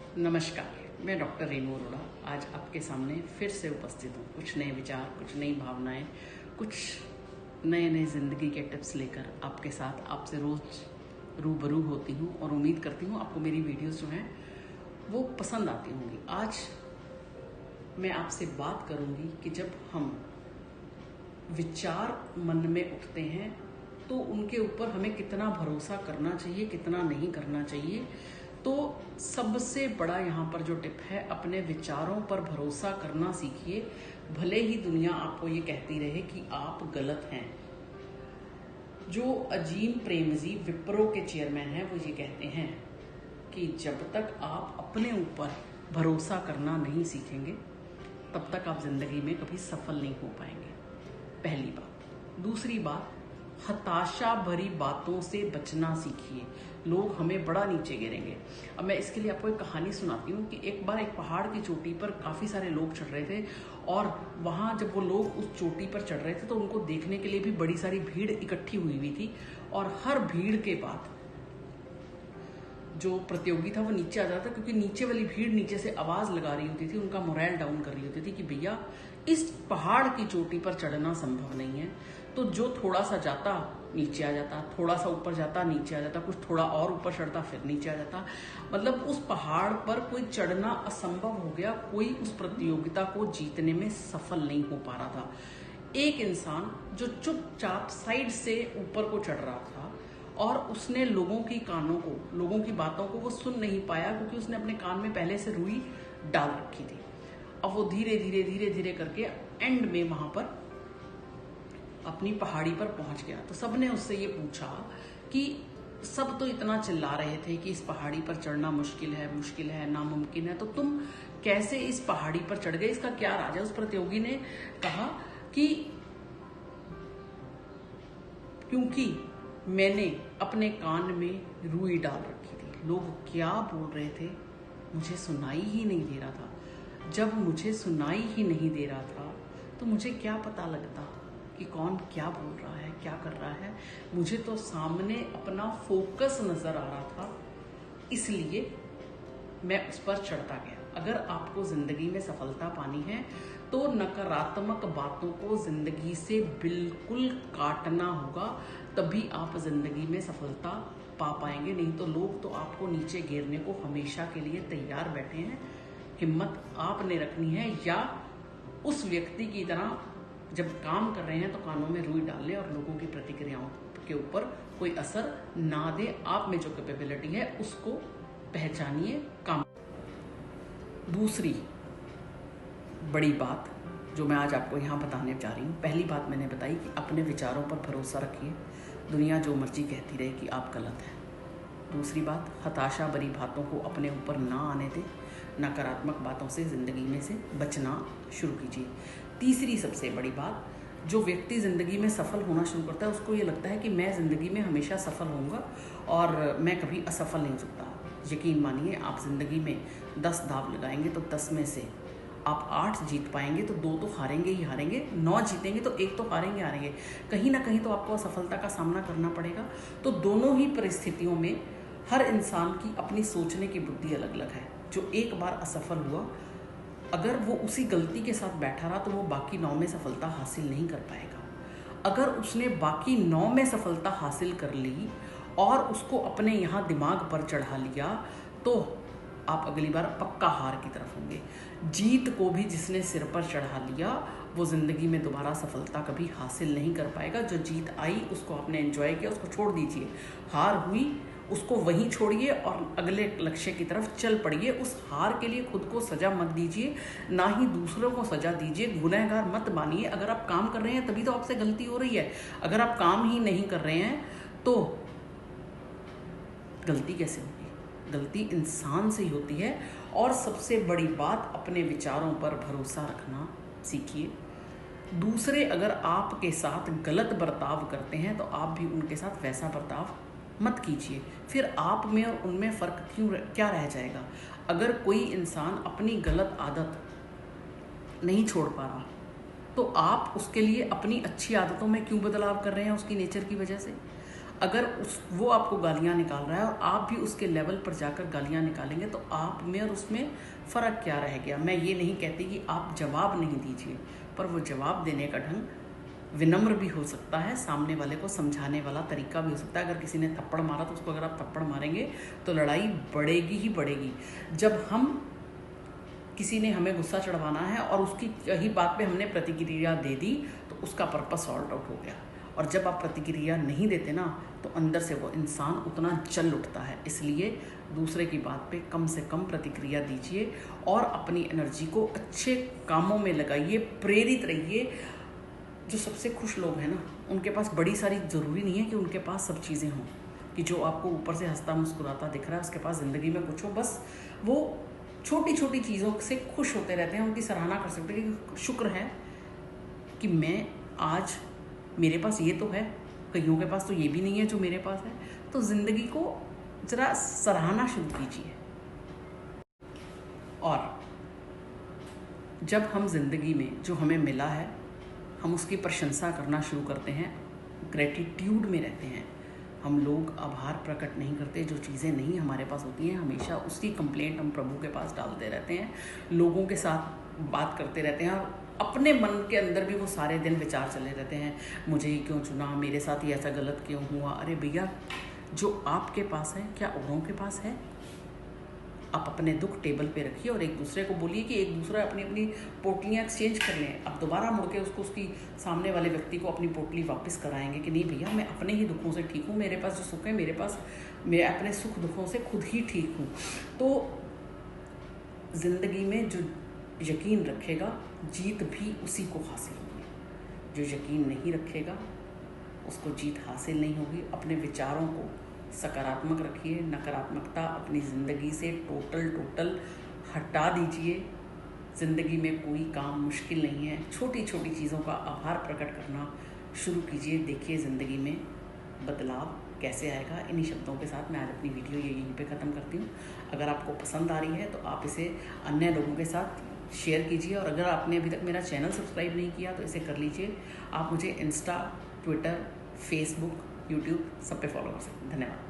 नमस्कार, मैं डॉक्टर रेनू अरोड़ा आज आपके सामने फिर से उपस्थित हूँ। कुछ नए विचार, कुछ नई भावनाएं, कुछ नए ज़िंदगी के टिप्स लेकर आपके साथ आपसे रोज़ रूबरू होती हूँ और उम्मीद करती हूँ आपको मेरी वीडियोस जो हैं वो पसंद आती होंगी। आज मैं आपसे बात करूँगी कि जब हम विचार मन में उठते हैं तो उनके ऊपर हमें कितना भरोसा करना चाहिए, कितना नहीं करना चाहिए। तो सबसे बड़ा यहाँ पर जो टिप है, अपने विचारों पर भरोसा करना सीखिए, भले ही दुनिया आपको ये कहती रहे कि आप गलत हैं। जो अजीम प्रेमजी विप्रो के चेयरमैन हैं, वो ये कहते हैं कि जब तक आप अपने ऊपर भरोसा करना नहीं सीखेंगे तब तक आप जिंदगी में कभी सफल नहीं हो पाएंगे। पहली बात। दूसरी बात, हताशा भरी बातों से बचना सीखिए। लोग हमें बड़ा नीचे गिरेंगे। अब मैं इसके लिए आपको एक कहानी सुनाती हूँ कि एक बार एक पहाड़ की चोटी पर काफ़ी सारे लोग चढ़ रहे थे और वहाँ जब वो लोग उस चोटी पर चढ़ रहे थे तो उनको देखने के लिए भी बड़ी सारी भीड़ इकट्ठी हुई थी। और हर भीड़ के बाद जो प्रतियोगी था वो नीचे आ जाता, क्योंकि नीचे वाली भीड़ नीचे से आवाज़ लगा रही होती थी, उनका मोरल डाउन कर रही होती थी कि भैया इस पहाड़ की चोटी पर चढ़ना संभव नहीं है। तो जो थोड़ा सा जाता नीचे आ जाता, थोड़ा सा ऊपर जाता नीचे आ जाता, कुछ थोड़ा और ऊपर चढ़ता फिर नीचे आ जाता। मतलब उस पहाड़ पर कोई चढ़ना असंभव हो गया, कोई उस प्रतियोगिता को जीतने में सफल नहीं हो पा रहा था। एक इंसान जो चुपचाप साइड से ऊपर को चढ़ रहा था और उसने लोगों की बातों को वो सुन नहीं पाया, क्योंकि उसने अपने कान में पहले से रुई डाल रखी थी। अब वो धीरे धीरे करके एंड में वहां पर अपनी पहाड़ी पर पहुंच गया। तो सबने उससे ये पूछा कि सब तो इतना चिल्ला रहे थे कि इस पहाड़ी पर चढ़ना मुश्किल है, नामुमकिन है, तो तुम कैसे इस पहाड़ी पर चढ़ गए, इसका क्या राज है? उस प्रतियोगी ने कहा कि क्योंकि मैंने अपने कान में रुई डाल रखी थी। लोग क्या बोल रहे थे मुझे सुनाई ही नहीं दे रहा था। जब मुझे सुनाई ही नहीं दे रहा था तो मुझे क्या पता लगता कि कौन क्या बोल रहा है, क्या कर रहा है। मुझे तो सामने अपना फोकस नजर आ रहा था, इसलिए मैं उस पर चढ़ता गया। अगर आपको जिंदगी में सफलता पानी है तो नकारात्मक बातों को जिंदगी से बिल्कुल काटना होगा, तभी आप जिंदगी में सफलता पा पाएंगे। नहीं तो लोग तो आपको नीचे गिरने को हमेशा के लिए तैयार बैठे हैं। हिम्मत आपने रखनी है, या उस व्यक्ति की तरह जब काम कर रहे हैं तो कानों में रुई डाल ले और लोगों की प्रतिक्रियाओं के ऊपर कोई असर ना दे। आप में जो कैपेबिलिटी है उसको पहचानिए, काम। दूसरी बड़ी बात जो मैं आज आपको यहाँ बताने जा रही हूँ, पहली बात मैंने बताई कि अपने विचारों पर भरोसा रखिए, दुनिया जो मर्जी कहती रहे कि आप गलत हैं। दूसरी बात, हताशा भरी बातों को अपने ऊपर ना आने दें, नकारात्मक बातों से ज़िंदगी में से बचना शुरू कीजिए। तीसरी सबसे बड़ी बात, जो व्यक्ति ज़िंदगी में सफल होना शुरू करता है उसको ये लगता है कि मैं ज़िंदगी में हमेशा सफल होऊंगा और मैं कभी असफल नहीं हो सकता। यकीन मानिए, आप ज़िंदगी में 10 दाव लगाएंगे तो 10 में से आप 8 जीत पाएंगे, तो 2 तो हारेंगे ही हारेंगे, 9 जीतेंगे तो 1 तो हारेंगे। कहीं ना कहीं तो आपको असफलता का सामना करना पड़ेगा। तो दोनों ही परिस्थितियों में हर इंसान की अपनी सोचने की बुद्धि अलग अलग है। जो एक बार असफल हुआ, अगर वो उसी गलती के साथ बैठा रहा तो वो बाकी 9 में सफलता हासिल नहीं कर पाएगा। अगर उसने बाकी 9 में सफलता हासिल कर ली और उसको अपने यहाँ दिमाग पर चढ़ा लिया तो आप अगली बार पक्का हार की तरफ होंगे। जीत को भी जिसने सिर पर चढ़ा लिया वो ज़िंदगी में दोबारा सफलता कभी हासिल नहीं कर पाएगा। जो जीत आई उसको आपने एंजॉय किया, उसको छोड़ दीजिए। हार हुई उसको वहीं छोड़िए और अगले लक्ष्य की तरफ चल पड़िए। उस हार के लिए खुद को सजा मत दीजिए, ना ही दूसरों को सजा दीजिए। गुनहगार मत मानिए। अगर आप काम कर रहे हैं तभी तो आपसे गलती हो रही है। अगर आप काम ही नहीं कर रहे हैं तो गलती कैसे होगी? गलती इंसान से ही होती है। और सबसे बड़ी बात, अपने विचारों पर भरोसा रखना सीखिए। दूसरे अगर आपके साथ गलत बर्ताव करते हैं तो आप भी उनके साथ वैसा बर्ताव मत कीजिए। फिर आप में और उनमें फ़र्क क्या रह जाएगा? अगर कोई इंसान अपनी गलत आदत नहीं छोड़ पा रहा तो आप उसके लिए अपनी अच्छी आदतों में क्यों बदलाव कर रहे हैं उसकी नेचर की वजह से? अगर वो आपको गालियाँ निकाल रहा है और आप भी उसके लेवल पर जाकर गालियाँ निकालेंगे तो आप में और उसमें फ़र्क क्या रह गया। मैं ये नहीं कहती कि आप जवाब नहीं दीजिए, पर वो जवाब देने का ढंग विनम्र भी हो सकता है, सामने वाले को समझाने वाला तरीका भी हो सकता है। अगर किसी ने थप्पड़ मारा तो उसको अगर आप थप्पड़ मारेंगे तो लड़ाई बढ़ेगी ही बढ़ेगी। जब किसी ने हमें गुस्सा चढ़वाना है और उसकी कही बात पे हमने प्रतिक्रिया दे दी तो उसका पर्पस सॉल्व आउट हो गया। और जब आप प्रतिक्रिया नहीं देते ना तो अंदर से वो इंसान उतना जल उठता है। इसलिए दूसरे की बात पे कम से कम प्रतिक्रिया दीजिए और अपनी एनर्जी को अच्छे कामों में लगाइए, प्रेरित रहिए। जो सबसे खुश लोग हैं ना, उनके पास बड़ी सारी ज़रूरी नहीं है कि उनके पास सब चीज़ें हों, कि जो आपको ऊपर से हंसता मुस्कुराता दिख रहा है उसके पास ज़िंदगी में कुछ हो। बस वो छोटी छोटी चीज़ों से खुश होते रहते हैं, उनकी सराहना कर सकते हैं कि शुक्र है कि मैं आज, मेरे पास ये तो है, कईयों के पास तो ये भी नहीं है जो मेरे पास है। तो ज़िंदगी को ज़रा सराहना शुरू कीजिए। और जब हम ज़िंदगी में जो हमें मिला है हम उसकी प्रशंसा करना शुरू करते हैं, ग्रेटिट्यूड में रहते हैं, हम लोग आभार प्रकट नहीं करते। जो चीज़ें नहीं हमारे पास होती हैं हमेशा उसकी कंप्लेंट हम प्रभु के पास डालते रहते हैं, लोगों के साथ बात करते रहते हैं और अपने मन के अंदर भी वो सारे दिन विचार चले रहते हैं, मुझे ही क्यों चुना, मेरे साथ ही ऐसा गलत क्यों हुआ। अरे भैया, जो आपके पास है क्या औरों के पास है? आप अपने दुख टेबल पे रखिए और एक दूसरे को बोलिए कि एक दूसरा अपनी अपनी पोटलियाँ एक्सचेंज कर लें। अब दोबारा मुड़ के उसकी सामने वाले व्यक्ति को अपनी पोटली वापस कराएंगे कि नहीं भैया, मैं अपने ही दुखों से ठीक हूँ, मेरे पास जो सुख है मेरे पास, मैं अपने सुख दुखों से खुद ही ठीक हूँ। तो ज़िंदगी में जो यकीन रखेगा जीत भी उसी को हासिल होगी, जो यकीन नहीं रखेगा उसको जीत हासिल नहीं होगी। अपने विचारों को सकारात्मक रखिए, नकारात्मकता अपनी ज़िंदगी से टोटल हटा दीजिए। ज़िंदगी में कोई काम मुश्किल नहीं है, छोटी छोटी चीज़ों का आभार प्रकट करना शुरू कीजिए। देखिए ज़िंदगी में बदलाव कैसे आएगा। इन्हीं शब्दों के साथ मैं आज अपनी वीडियो यहीं पे ख़त्म करती हूँ। अगर आपको पसंद आ रही है तो आप इसे अन्य लोगों के साथ शेयर कीजिए और अगर आपने अभी तक मेरा चैनल सब्सक्राइब नहीं किया तो इसे कर लीजिए। आप मुझे इंस्टा, ट्विटर, फेसबुक, यूट्यूब सब पे फॉलो कर सकते हैं। धन्यवाद।